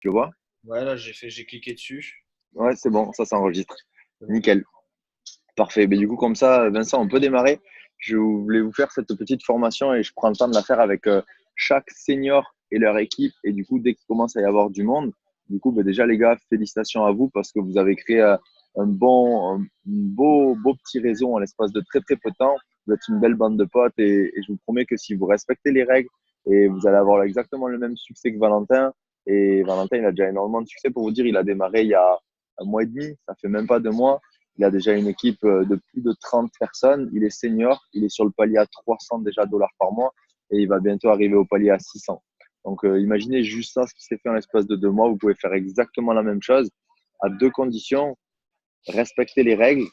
Tu vois? Ouais, là, j'ai cliqué dessus. Ouais, c'est bon, ça s'enregistre. C'est bon. Nickel. Parfait. Mais du coup, comme ça, Vincent, on peut démarrer. Je voulais vous faire cette petite formation et je prends le temps de la faire avec chaque senior et leur équipe. Et du coup, dès qu'il commence à y avoir du monde, du coup, ben déjà, les gars, félicitations à vous parce que vous avez créé un beau petit réseau en l'espace de très, très peu de temps. Vous êtes une belle bande de potes et je vous promets que si vous respectez les règles et vous allez avoir exactement le même succès que Valentin. Et Valentin, il a déjà énormément de succès pour vous dire, il a démarré il y a un mois et demi, ça fait même pas 2 mois. Il a déjà une équipe de plus de 30 personnes. Il est senior. Il est sur le palier à 300 déjà dollars par mois et il va bientôt arriver au palier à 600. Donc, imaginez juste ça, ce qui s'est fait en l'espace de 2 mois. Vous pouvez faire exactement la même chose à deux conditions. Respecter les règles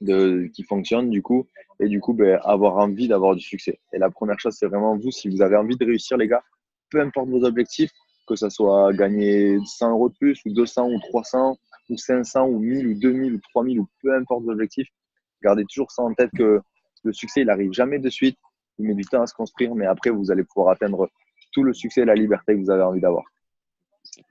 qui fonctionnent du coup et du coup, ben, avoir envie d'avoir du succès. Et la première chose, c'est vraiment vous, si vous avez envie de réussir, les gars, peu importe vos objectifs, que ce soit gagner 100 euros de plus ou 200 ou 300 ou 500 ou 1000 ou 2000 ou 3000 ou peu importe vos objectifs, gardez toujours ça en tête que le succès, il arrive jamais de suite. Il met du temps à se construire, mais après, vous allez pouvoir atteindre tout le succès et la liberté que vous avez envie d'avoir.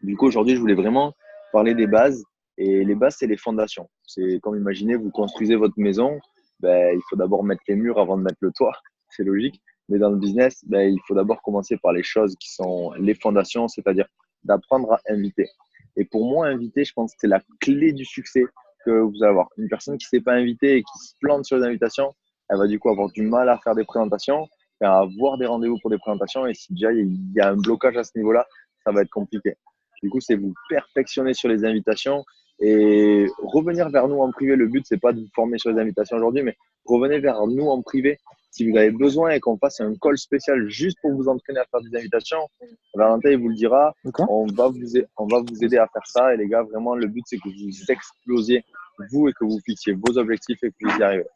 Du coup, aujourd'hui, je voulais vraiment parler des bases. Et les bases, c'est les fondations. C'est comme imaginez, vous construisez votre maison, ben, il faut d'abord mettre les murs avant de mettre le toit. C'est logique. Mais dans le business, ben, il faut d'abord commencer par les choses qui sont les fondations, c'est-à-dire d'apprendre à inviter. Et pour moi, inviter, je pense que c'est la clé du succès que vous allez avoir. Une personne qui ne s'est pas invitée et qui se plante sur les invitations, elle va du coup avoir du mal à faire des présentations, à avoir des rendez-vous pour des présentations. Et si déjà il y a un blocage à ce niveau-là, ça va être compliqué. Du coup, c'est vous perfectionner sur les invitations et revenir vers nous en privé. Le but, c'est pas de vous former sur les invitations aujourd'hui, mais revenez vers nous en privé si vous avez besoin et qu'on fasse un call spécial juste pour vous entraîner à faire des invitations. Valentin, il vous le dira. D'accord. On va vous aider à faire ça. Et les gars, vraiment, le but, c'est que vous explosiez vous et que vous fixiez vos objectifs et que vous y arrivez.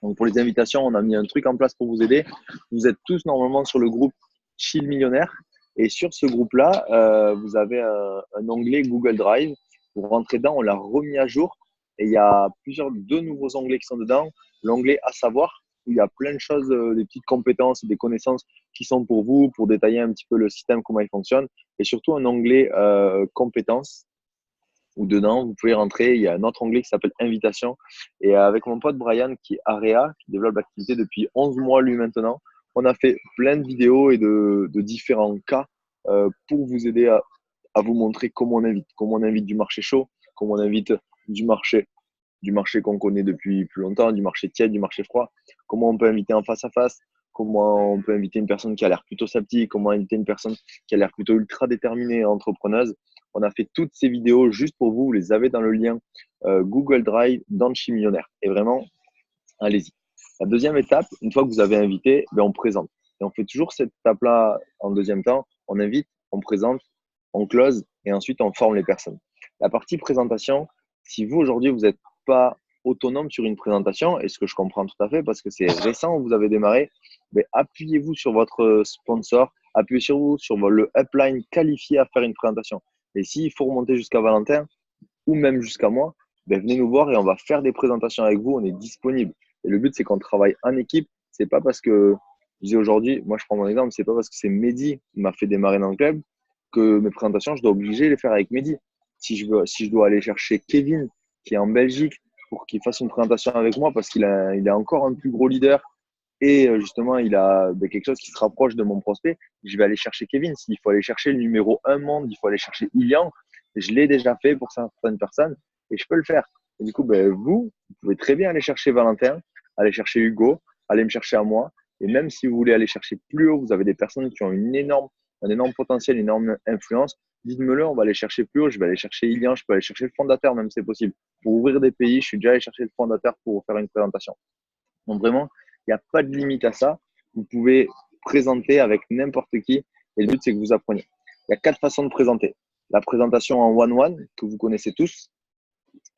Donc, pour les invitations, on a mis un truc en place pour vous aider. Vous êtes tous normalement sur le groupe Chill Millionnaire. Et sur ce groupe-là, vous avez un onglet Google Drive. Vous rentrez dedans, on l'a remis à jour. Et il y a deux nouveaux onglets qui sont dedans. L'onglet à savoir, où il y a plein de choses, des petites compétences, des connaissances qui sont pour vous, pour détailler un petit peu le système, comment il fonctionne. Et surtout un onglet compétences où dedans, vous pouvez rentrer. Il y a un autre onglet qui s'appelle Invitation. Et avec mon pote Brian, qui est Area, qui développe l'activité depuis 11 mois lui maintenant, on a fait plein de vidéos et de différents cas pour vous aider à vous montrer comment on invite du marché chaud, comment on invite du marché du marché qu'on connaît depuis plus longtemps, du marché tiède, du marché froid, comment on peut inviter en face à face, comment on peut inviter une personne qui a l'air plutôt sceptique, comment inviter une personne qui a l'air plutôt ultra déterminée, entrepreneuse. On a fait toutes ces vidéos juste pour vous, vous les avez dans le lien Google Drive d'Anchi Millionnaire. Et vraiment, allez-y. La deuxième étape, une fois que vous avez invité, ben on présente. Et on fait toujours cette étape-là en deuxième temps. On invite, on présente, on close et ensuite on forme les personnes. La partie présentation, si vous aujourd'hui vous n'êtes pas autonome sur une présentation, et ce que je comprends tout à fait parce que c'est récent, vous avez démarré, ben appuyez-vous sur votre sponsor, appuyez-vous sur le upline qualifié à faire une présentation. Et s'il faut remonter jusqu'à Valentin ou même jusqu'à moi, ben venez nous voir et on va faire des présentations avec vous, on est disponible. Et le but, c'est qu'on travaille en équipe. C'est pas parce que, je dis aujourd'hui, moi je prends mon exemple, c'est pas parce que c'est Mehdi qui m'a fait démarrer dans le club que mes présentations, je dois obliger de les faire avec Mehdi. Si je dois aller chercher Kevin, qui est en Belgique, pour qu'il fasse une présentation avec moi, parce il est encore un plus gros leader et justement, il a quelque chose qui se rapproche de mon prospect, je vais aller chercher Kevin. S'il faut aller chercher le numéro un monde, il faut aller chercher Ilian. Je l'ai déjà fait pour certaines personnes et je peux le faire. Et du coup, ben, vous pouvez très bien aller chercher Valentin, aller chercher Hugo, aller me chercher à moi. Et même si vous voulez aller chercher plus haut, vous avez des personnes qui ont un énorme potentiel, une énorme influence, dites-me-le, on va aller chercher plus haut. Je vais aller chercher Ilian, je peux aller chercher le fondateur, même si c'est possible. Pour ouvrir des pays, je suis déjà allé chercher le fondateur pour faire une présentation. Donc vraiment, il n'y a pas de limite à ça. Vous pouvez présenter avec n'importe qui. Et le but, c'est que vous appreniez. Il y a 4 façons de présenter. La présentation en one-one, que vous connaissez tous.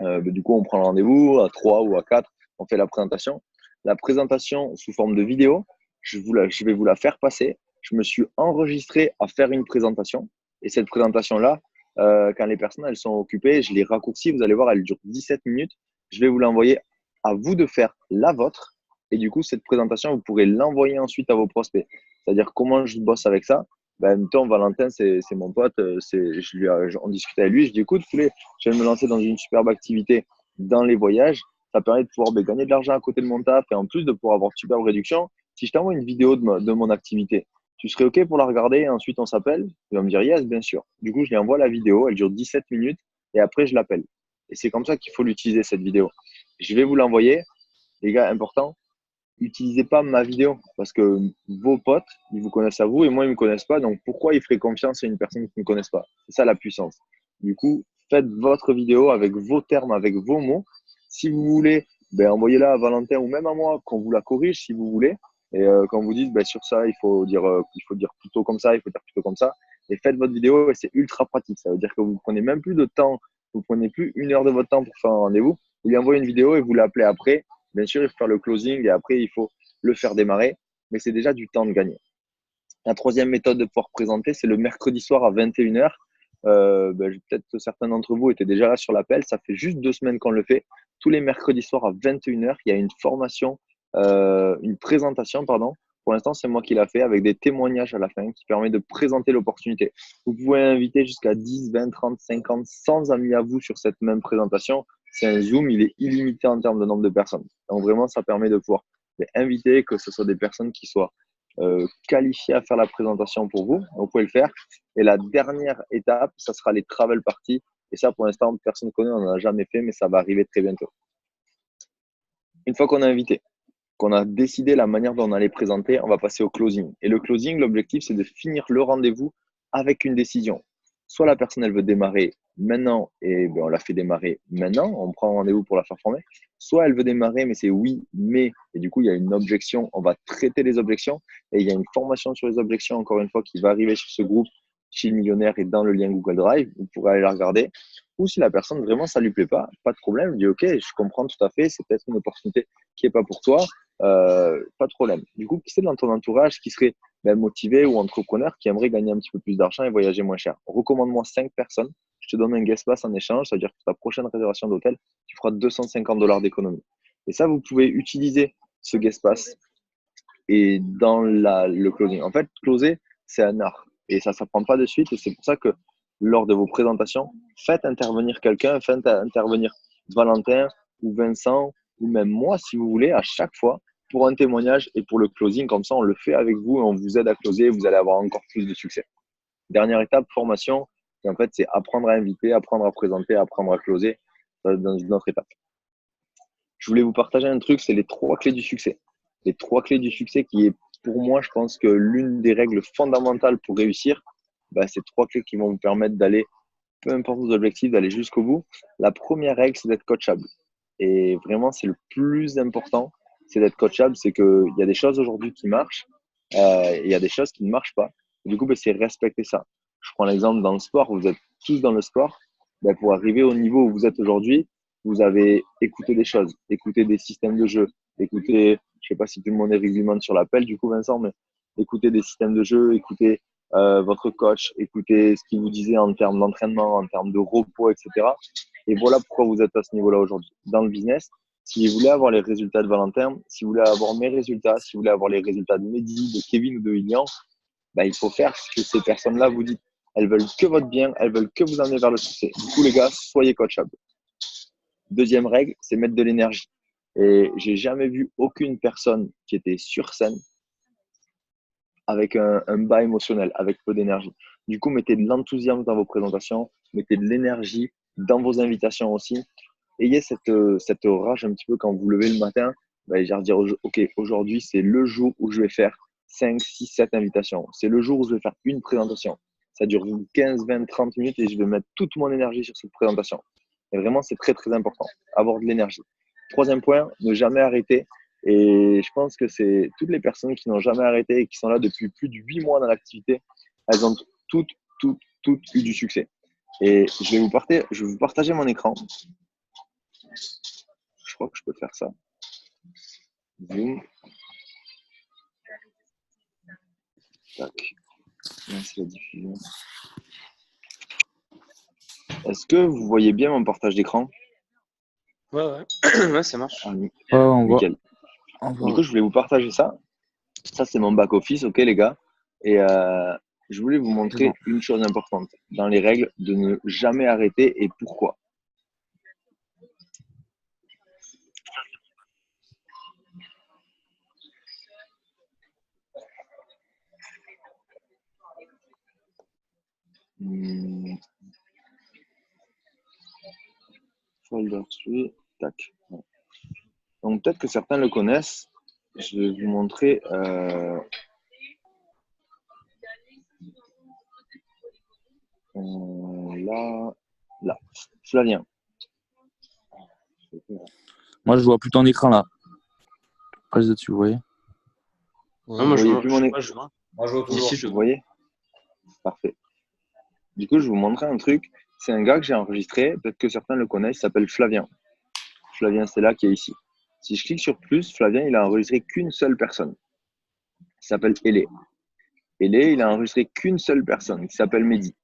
Du coup, on prend le rendez-vous à 3 ou à 4. On fait la présentation. La présentation sous forme de vidéo, je vais vous la faire passer. Je me suis enregistré à faire une présentation. Et cette présentation-là, quand les personnes elles sont occupées, je l'ai raccourcie. Vous allez voir, elle dure 17 minutes. Je vais vous l'envoyer à vous de faire la vôtre. Et du coup, cette présentation, vous pourrez l'envoyer ensuite à vos prospects. C'est-à-dire comment je bosse avec ça. Mettons, Valentin, c'est mon pote, on discutait avec lui, je dis, écoute, je viens de me lancer dans une superbe activité dans les voyages, ça permet de pouvoir gagner de l'argent à côté de mon taf et en plus de pouvoir avoir une superbe réduction. Si je t'envoie une vidéo de mon activité, tu serais OK pour la regarder et ensuite on s'appelle? Il va me dire, yes, bien sûr. Du coup, je lui envoie la vidéo, elle dure 17 minutes et après, je l'appelle. Et c'est comme ça qu'il faut l'utiliser, cette vidéo. Je vais vous l'envoyer. Les gars, important, utilisez pas ma vidéo parce que vos potes, ils vous connaissent à vous et moi, ils me connaissent pas. Donc, pourquoi ils feraient confiance à une personne qui ne me connaissent pas? C'est ça la puissance. Du coup, faites votre vidéo avec vos termes, avec vos mots. Si vous voulez, envoyez-la à Valentin ou même à moi qu'on vous la corrige si vous voulez. Et quand vous dites sur ça, il faut dire plutôt comme ça, il faut dire plutôt comme ça. Et faites votre vidéo et c'est ultra pratique. Ça veut dire que vous prenez même plus de temps, vous prenez plus 1 heure de votre temps pour faire un rendez-vous. Vous lui envoyez une vidéo et vous l'appelez après. Bien sûr, il faut faire le closing et après, il faut le faire démarrer, mais c'est déjà du temps de gagner. La troisième méthode de pouvoir présenter, c'est le mercredi soir à 21h. Peut-être que certains d'entre vous étaient déjà là sur l'appel. Ça fait juste 2 semaines qu'on le fait. Tous les mercredis soirs à 21h, il y a une formation, une présentation, pardon. Pour l'instant, c'est moi qui l'ai fait avec des témoignages à la fin qui permet de présenter l'opportunité. Vous pouvez inviter jusqu'à 10, 20, 30, 50, 100 amis à vous sur cette même présentation. C'est un Zoom, il est illimité en termes de nombre de personnes. Donc vraiment, ça permet de pouvoir inviter, que ce soit des personnes qui soient qualifiées à faire la présentation pour vous. Donc, vous pouvez le faire. Et la dernière étape, ça sera les travel parties. Et ça, pour l'instant, personne ne connaît, on n'en a jamais fait, mais ça va arriver très bientôt. Une fois qu'on a invité, qu'on a décidé la manière dont on allait présenter, on va passer au closing. Et le closing, l'objectif, c'est de finir le rendez-vous avec une décision. Soit la personne, elle veut démarrer maintenant et on la fait démarrer maintenant, on prend rendez-vous pour la faire former. Soit elle veut démarrer, mais c'est oui, mais, et du coup, il y a une objection, on va traiter les objections et il y a une formation sur les objections, encore une fois, qui va arriver sur ce groupe Chill Millionnaire et dans le lien Google Drive. Vous pourrez aller la regarder. Ou si la personne, vraiment, ça lui plaît pas de problème, elle dit, OK, je comprends tout à fait, c'est peut-être une opportunité qui n'est pas pour toi. Pas de problème. Du coup, qui c'est dans ton entourage qui serait motivé ou entrepreneur qui aimerait gagner un petit peu plus d'argent et voyager moins cher? Recommande-moi 5 personnes. Je te donne un guest pass en échange. C'est-à-dire que ta prochaine réservation d'hôtel, tu feras 250 $ d'économie. Et ça, vous pouvez utiliser ce guest pass et dans le closing. En fait, closer, c'est un art et ça ne s'apprend pas de suite. Et c'est pour ça que lors de vos présentations, faites intervenir quelqu'un, faites intervenir Valentin ou Vincent ou même moi, si vous voulez, à chaque fois pour un témoignage et pour le closing. Comme ça, on le fait avec vous et on vous aide à closer. Vous allez avoir encore plus de succès. Dernière étape, formation. Et en fait, c'est apprendre à inviter, apprendre à présenter, apprendre à closer dans une autre étape. Je voulais vous partager un truc, c'est les 3 clés du succès. Les 3 clés du succès qui est, pour moi, je pense que l'une des règles fondamentales pour réussir, c'est 3 clés qui vont vous permettre d'aller, peu importe vos objectifs, d'aller jusqu'au bout. La première règle, c'est d'être coachable. Et vraiment, c'est le plus important, c'est d'être coachable. C'est qu'il y a des choses aujourd'hui qui marchent, et il y a des choses qui ne marchent pas. Et du coup, c'est respecter ça. Je prends l'exemple dans le sport, vous êtes tous dans le sport. Pour arriver au niveau où vous êtes aujourd'hui, vous avez écouté des choses, écouté des systèmes de jeu, écouté, je sais pas si tout le monde est rugbyman sur l'appel, du coup, Vincent, mais écoutez des systèmes de jeu, écoutez votre coach, écoutez ce qu'il vous disait en termes d'entraînement, en termes de repos, etc. Et voilà pourquoi vous êtes à ce niveau-là aujourd'hui. Dans le business, si vous voulez avoir les résultats de Valentin, si vous voulez avoir mes résultats, si vous voulez avoir les résultats de Mehdi, de Kevin ou de William, il faut faire ce que ces personnes-là vous disent. Elles veulent que votre bien, elles veulent que vous emmener vers le succès. Du coup, les gars, soyez coachables. Deuxième règle, c'est mettre de l'énergie. Et j'ai jamais vu aucune personne qui était sur scène avec un bas émotionnel, avec peu d'énergie. Du coup, mettez de l'enthousiasme dans vos présentations, mettez de l'énergie dans vos invitations aussi. Ayez cette rage un petit peu quand vous vous levez le matin, dire, OK, aujourd'hui, c'est le jour où je vais faire 5, 6, 7 invitations. C'est le jour où je vais faire une présentation. Ça dure 15, 20, 30 minutes et je vais mettre toute mon énergie sur cette présentation. Et vraiment, c'est très, très important, avoir de l'énergie. Troisième point, ne jamais arrêter. Et je pense que c'est toutes les personnes qui n'ont jamais arrêté et qui sont là depuis plus de 8 mois dans l'activité, elles ont toutes eu du succès. Et je vais vous partager mon écran. Je crois que je peux faire ça. Zoom. Tac. Merci la diffusion. Est-ce que vous voyez bien mon partage d'écran? Ouais, ouais, ça marche. On voit. Nickel. Du coup, je voulais vous partager ça. Ça, c'est mon back-office, OK, les gars. Et je voulais vous montrer une chose importante dans les règles de ne jamais arrêter et pourquoi. Folder 3, tac. Donc peut-être que certains le connaissent. Je vais vous montrer. Là. Flavien. Moi, je vois plus ton écran là. Pas dessus, vous voyez? Non, moi, Vous je voyez vois. plus mon écran. Moi, je vois toujours. Ici, Vous voyez? Parfait. Du coup, je vais vous montrer un truc. C'est un gars que j'ai enregistré. Peut-être que certains le connaissent. Il s'appelle Flavien. Flavien, c'est là qui est ici. Si je clique sur plus, Flavien, il a enregistré qu'une seule personne. Il s'appelle Elé. Elé, il a enregistré qu'une seule personne qui s'appelle Mehdi.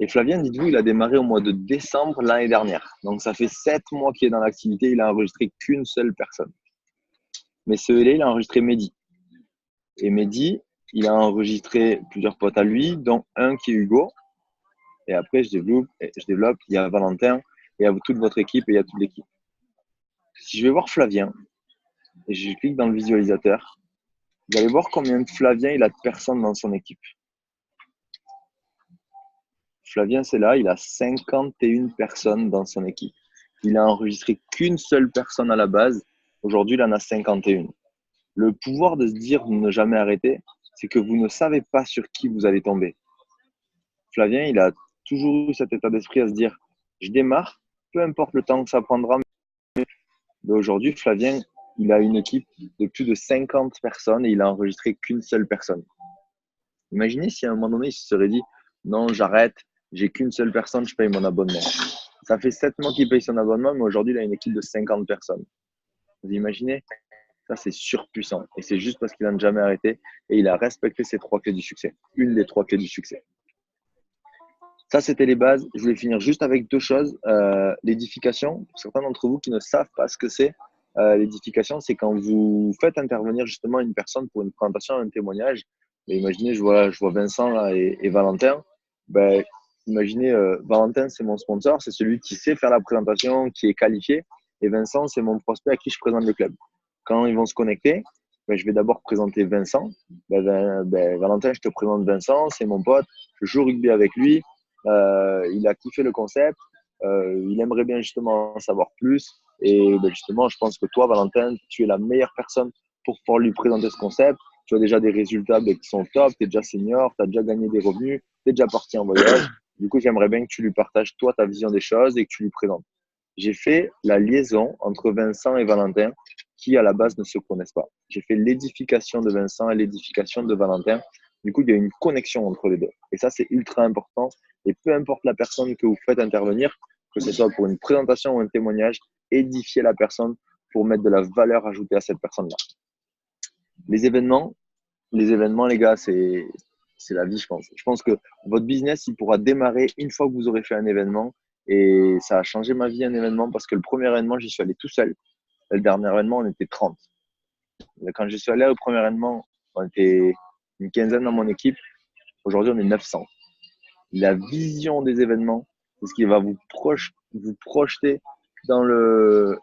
Et Flavien, dites-vous, il a démarré au mois de décembre l'année dernière. Donc, ça fait 7 mois qu'il est dans l'activité. Il a enregistré qu'une seule personne. Mais ce Elé, il a enregistré Mehdi. Et Mehdi, il a enregistré plusieurs potes à lui, dont un qui est Hugo. Et après, je développe, il y a Valentin, et il y a toute votre équipe et il y a toute l'équipe. Si je vais voir Flavien, et je clique dans le visualisateur, vous allez voir combien de Flavien il a de personnes dans son équipe. Flavien, c'est là, il a 51 personnes dans son équipe. Il a enregistré qu'une seule personne à la base. Aujourd'hui, il en a 51. Le pouvoir de se dire ne jamais arrêter, c'est que vous ne savez pas sur qui vous allez tomber. Flavien, il a toujours eu cet état d'esprit à se dire je démarre, peu importe le temps que ça prendra. Mais aujourd'hui, Flavien, il a une équipe de plus de 50 personnes et il a enregistré qu'une seule personne. Imaginez si à un moment donné, il se serait dit non, j'arrête, j'ai qu'une seule personne, je paye mon abonnement. Ça fait 7 mois qu'il paye son abonnement, mais aujourd'hui, il a une équipe de 50 personnes. Vous imaginez? Ça, c'est surpuissant. Et c'est juste parce qu'il n'a jamais arrêté et il a respecté ces 3 clés du succès. Une des 3 clés du succès. Ça, c'était les bases. Je voulais finir juste avec 2 choses. L'édification, pour certains d'entre vous qui ne savent pas ce que c'est, l'édification, c'est quand vous faites intervenir justement une personne pour une présentation, un témoignage. Et imaginez, je vois Vincent là, et Valentin. Ben, imaginez, Valentin, c'est mon sponsor, c'est celui qui sait faire la présentation, qui est qualifié. Et Vincent, c'est mon prospect à qui je présente le club. Quand ils vont se connecter, ben, je vais d'abord présenter Vincent. Valentin, je te présente Vincent, c'est mon pote. Je joue au rugby avec lui. Il a kiffé le concept. Il aimerait bien justement en savoir plus. Et justement, je pense que toi, Valentin, tu es la meilleure personne pour pouvoir lui présenter ce concept. Tu as déjà des résultats qui sont top. Tu es déjà senior. Tu as déjà gagné des revenus. Tu es déjà parti en voyage. Du coup, j'aimerais bien que tu lui partages, toi, ta vision des choses et que tu lui présentes. J'ai fait la liaison entre Vincent et Valentin qui, à la base, ne se connaissent pas. J'ai fait l'édification de Vincent et l'édification de Valentin. Du coup, il y a une connexion entre les deux. Et ça, c'est ultra important. Et peu importe la personne que vous faites intervenir, que ce soit pour une présentation ou un témoignage, édifiez la personne pour mettre de la valeur ajoutée à cette personne-là. Les événements, les gars, c'est la vie, je pense. Je pense que votre business, il pourra démarrer une fois que vous aurez fait un événement. Et ça a changé ma vie, un événement, parce que le premier événement, j'y suis allé tout seul. Le dernier événement, on était 30. Quand je suis allé au premier événement, on était une quinzaine dans mon équipe. Aujourd'hui, on est 900. La vision des événements, c'est ce qui va vous projeter dans le…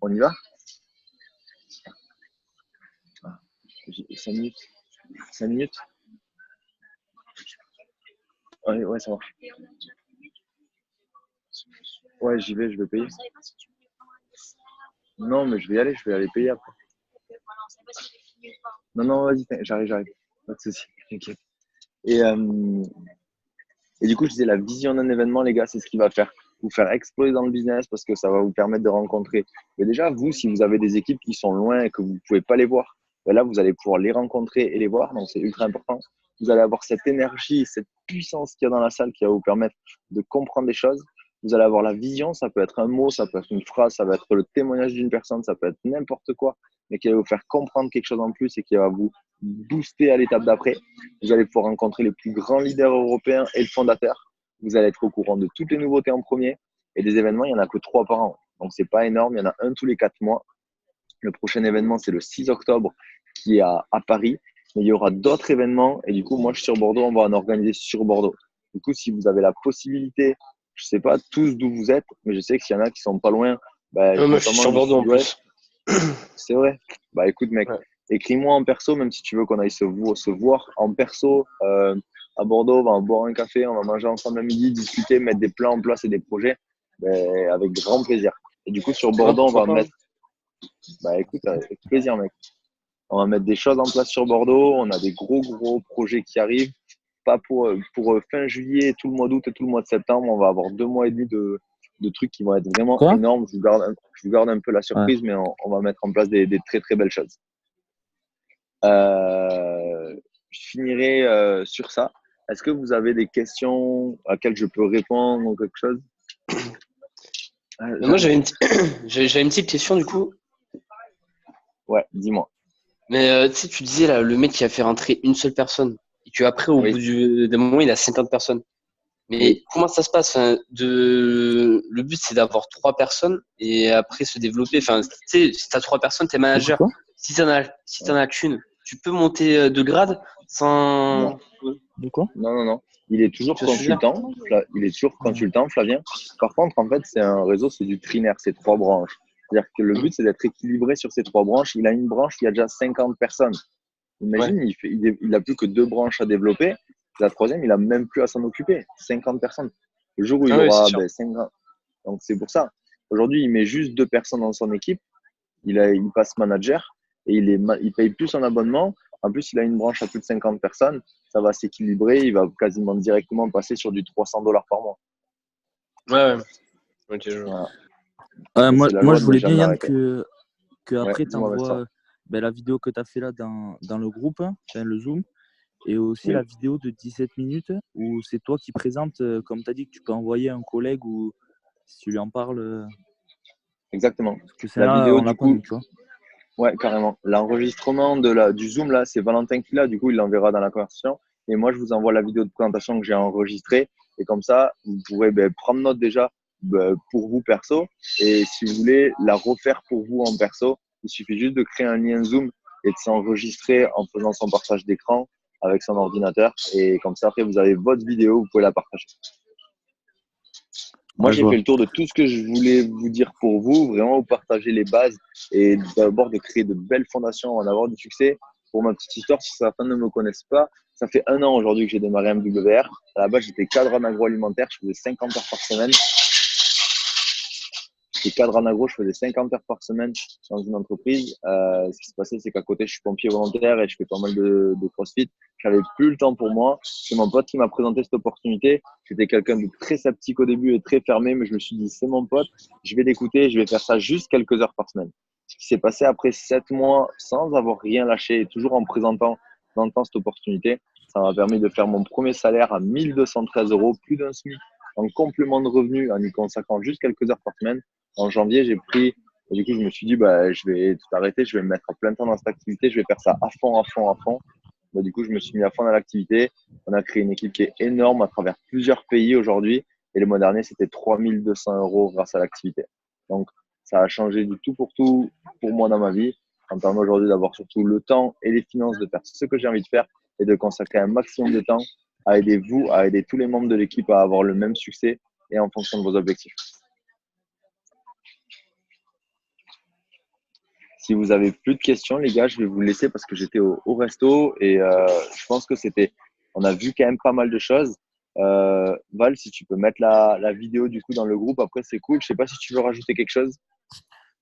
On y va? 5 minutes. 5 minutes? Ouais, ça marche. Ouais, j'y vais, je vais payer. Non, mais je vais y aller payer après. Non, vas-y, j'arrive. Pas de souci, t'inquiète. Et du coup, je disais, la vision d'un événement, les gars, c'est ce qui va vous faire exploser dans le business parce que ça va vous permettre de rencontrer. Mais déjà, vous, si vous avez des équipes qui sont loin et que vous ne pouvez pas les voir, ben là, vous allez pouvoir les rencontrer et les voir. Donc, c'est ultra important. Vous allez avoir cette énergie, cette puissance qu'il y a dans la salle qui va vous permettre de comprendre des choses. Vous allez avoir la vision, ça peut être un mot, ça peut être une phrase, ça va être le témoignage d'une personne, ça peut être n'importe quoi, mais qui va vous faire comprendre quelque chose en plus et qui va vous booster à l'étape d'après. Vous allez pouvoir rencontrer les plus grands leaders européens et le fondateur. Vous allez être au courant de toutes les nouveautés en premier. Et des événements, il n'y en a que 3 par an. Donc, ce n'est pas énorme. Il y en a un tous les 4 mois. Le prochain événement, c'est le 6 octobre qui est à Paris. mais il y aura d'autres événements. Et du coup, moi, je suis sur Bordeaux, on va en organiser sur Bordeaux. Du coup, si vous avez la possibilité, je sais pas tous d'où vous êtes, mais je sais qu'il y en a qui sont pas loin, bah, Moi, je suis notamment sur du Bordeaux en sud-ouest. plus. C'est vrai. Bah écoute, mec, Ouais. écris-moi en perso, même si tu veux qu'on aille se voir en perso à Bordeaux, on va boire un café, on va manger ensemble à midi, discuter, mettre des plans en place et des projets, ben, avec grand plaisir. Et du coup, sur Ouais, Bordeaux, on pourquoi va pas. mettre, bah écoute, avec plaisir, mec. On va mettre des choses en place sur Bordeaux, on a des gros projets qui arrivent. Pas pour fin juillet, tout le mois d'août et tout le mois de septembre, on va avoir 2 mois et demi de trucs qui vont être vraiment Quoi? énormes. Je vous garde un peu la Ouais. surprise, mais on va mettre en place des très belles choses. Je finirai sur ça. Est-ce que vous avez des questions à laquelle je peux répondre ou quelque chose? Mais moi, j'avais une petite question du coup. Ouais, dis-moi. Mais tu sais, tu disais là, le mec qui a fait rentrer une seule personne et qu'après, au bout Oui, d'un moment, il a 50 personnes. oui, Mais comment ça se passe? Enfin, le but, c'est d'avoir 3 personnes et après se développer. Enfin, tu sais, si t'as 3 personnes, t'es T'as dit manager. quoi? Si t'en as qu'une, tu peux monter de grade non, sans. De quoi? non. Il est toujours Tu vois ce que je veux dire? consultant. Il est toujours Ouais. consultant, Flavien. Par contre, en fait, c'est un réseau, c'est du trinaire, c'est 3 branches. C'est-à-dire que le Mhm. but, c'est d'être équilibré sur ces 3 branches. Il a une branche, il y a déjà 50 personnes. Ouais, Imagine, il a plus que 2 branches à développer. La troisième, il a même plus à s'en occuper. 50 personnes. Le jour où il ah ouais, c'est aura sûr. ben, 50. Donc, c'est pour ça. Aujourd'hui, il met juste 2 personnes dans son équipe. Il passe manager et il paye plus son abonnement. En plus, il a une branche à plus de 50 personnes. Ça va s'équilibrer. Il va quasiment directement passer sur du 300 $ par mois. Ouais, ouais. Ok, je vois. Voilà. Ouais, Et moi, c'est la moi, loi je de ne voulais bien, jamais Yann, arrêter. que Ouais, après, tu dis-moi, Vincent. envoies la vidéo que tu as fait là dans le groupe, enfin, le Zoom, et aussi la Oui, vidéo de 17 minutes où c'est toi qui présentes, comme tu as dit, que tu peux envoyer à un collègue ou si tu lui en parles, exactement. parce que La celle-là, vidéo, on l'a du pas, nous, coup, tu vois. ouais, carrément. L'enregistrement du Zoom, là, c'est Valentin qui l'a. Du coup, il l'enverra dans la conversation. Et moi, je vous envoie la vidéo de présentation que j'ai enregistrée. Et comme ça, vous pourrez prendre note déjà pour vous perso. Et si vous voulez la refaire pour vous en perso, il suffit juste de créer un lien Zoom et de s'enregistrer en faisant son partage d'écran avec son ordinateur. Et comme ça, après, vous avez votre vidéo, vous pouvez la partager. Moi, Ouais, je j'ai fait vois. le tour de tout ce que je voulais vous dire pour vous, vraiment vous partager les bases et d'abord de créer de belles fondations, en avoir du succès. Pour ma petite histoire, si certains ne me connaissent pas, ça fait 1 an aujourd'hui que j'ai démarré MWR. À la base, j'étais cadre en agroalimentaire, je faisais 50 heures par semaine. J'étais cadre en agro, je faisais 50 heures par semaine dans une entreprise. Ce qui s'est passé, c'est qu'à côté, je suis pompier volontaire et je fais pas mal de CrossFit. J'avais plus le temps pour moi. C'est mon pote qui m'a présenté cette opportunité. J'étais quelqu'un de très sceptique au début et très fermé, mais je me suis dit, c'est mon pote, je vais l'écouter, je vais faire ça juste quelques heures par semaine. Ce qui s'est passé après 7 mois sans avoir rien lâché et toujours en présentant dans le temps cette opportunité, ça m'a permis de faire mon premier salaire à 1213 €, plus d'un SMIC, en complément de revenus, en y consacrant juste quelques heures par semaine. En janvier, j'ai pris, et du coup, je me suis dit, bah, je vais tout arrêter, je vais me mettre à plein temps dans cette activité, je vais faire ça à fond, à fond, à fond. Bah, du coup, je me suis mis à fond dans l'activité. On a créé une équipe qui est énorme à travers plusieurs pays aujourd'hui. Et le mois dernier, c'était 3200 € grâce à l'activité. Donc, ça a changé du tout pour moi dans ma vie. Ça me permet aujourd'hui d'avoir surtout le temps et les finances de faire ce que j'ai envie de faire et de consacrer un maximum de temps à aider vous, à aider tous les membres de l'équipe à avoir le même succès et en fonction de vos objectifs. Si vous avez plus de questions, les gars, je vais vous laisser parce que j'étais au resto et je pense que on a vu quand même pas mal de choses. Val, si tu peux mettre la vidéo du coup dans le groupe, après c'est cool. Je sais pas si tu veux rajouter quelque chose.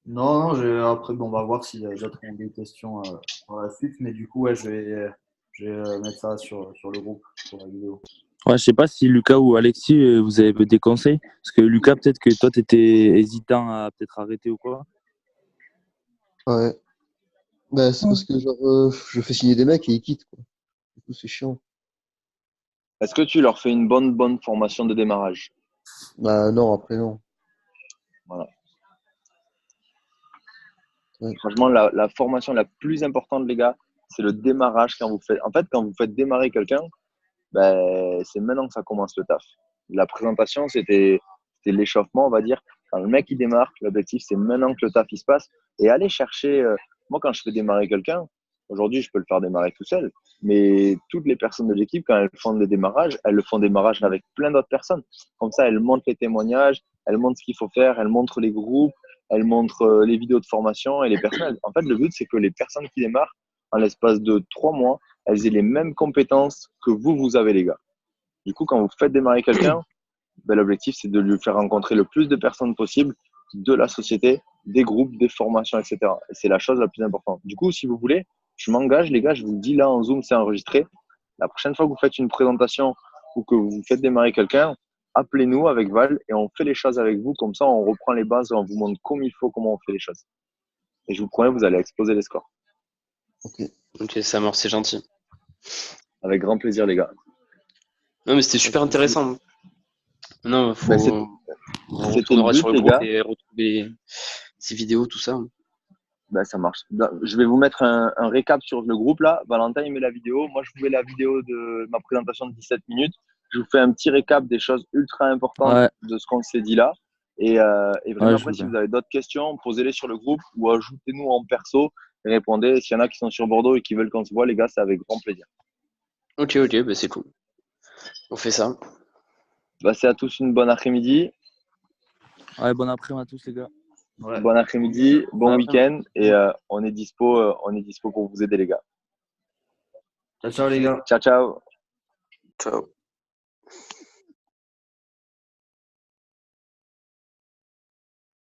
Non, non, après, bon, on va voir si d'autres ont des questions par la suite, mais du coup, ouais, je vais mettre ça sur le groupe pour la vidéo. Ouais, je sais pas si Lucas ou Alexis, vous avez des conseils. Parce que Lucas, peut-être que toi, tu étais hésitant à peut-être arrêter ou quoi. Ouais. Bah, c'est parce que genre, je fais signer des mecs et ils quittent, quoi. Du coup, c'est chiant. Est-ce que tu leur fais une bonne formation de démarrage? Bah non, après non. Voilà. Ouais. Franchement, la formation la plus importante, les gars, c'est le démarrage quand vous faites. En fait, quand vous faites démarrer quelqu'un, ben, c'est maintenant que ça commence le taf. La présentation, c'était l'échauffement, on va dire. Quand le mec il démarre, l'objectif c'est maintenant que le taf il se passe. Et aller chercher, moi quand je fais démarrer quelqu'un, Aujourd'hui, je peux le faire démarrer tout seul, mais toutes les personnes de l'équipe, quand elles font le démarrage, elles le font démarrage avec plein d'autres personnes. Comme ça, elles montrent les témoignages, elles montrent ce qu'il faut faire, elles montrent les groupes, elles montrent les vidéos de formation et les personnes. En fait, le but, c'est que les personnes qui démarrent, en l'espace de 3 mois, elles aient les mêmes compétences que vous avez, les gars. Du coup, quand vous faites démarrer quelqu'un, ben, l'objectif, c'est de lui faire rencontrer le plus de personnes possible de la société, des groupes, des formations, etc. Et c'est la chose la plus importante. Du coup, si vous voulez, je m'engage, les gars, je vous le dis là en Zoom, c'est enregistré. La prochaine fois que vous faites une présentation ou que vous faites démarrer quelqu'un, appelez-nous avec Val et on fait les choses avec vous. Comme ça, on reprend les bases et on vous montre comme il faut comment on fait les choses. Et je vous promets, vous allez exploser les scores. Ok, ça marche, c'est gentil. Avec grand plaisir, les gars. Non, mais c'était super intéressant. Non, faut. Ben, On c'était retournera le but, sur le les groupe gars. et retrouver ces vidéos, tout ça. Ben, ça marche. Je vais vous mettre un récap sur le groupe là. Valentin, il met la vidéo. Moi, je vous mets la vidéo de ma présentation de 17 minutes. Je vous fais un petit récap des choses ultra importantes Ouais, de ce qu'on s'est dit là. Et vraiment, ouais, je après, veux si bien. vous avez d'autres questions, posez-les sur le groupe ou ajoutez-nous en perso et répondez. S'il y en a qui sont sur Bordeaux et qui veulent qu'on se voit, les gars, c'est avec grand plaisir. Ok, bah c'est cool. On fait ça. Passez à tous une bonne après-midi. Ouais, bon après-midi à tous, les gars. Ouais. Bon après-midi, bon Bon week-end et on est dispo pour vous aider, les gars. Ciao, ciao les gars. Ciao, ciao. Ciao.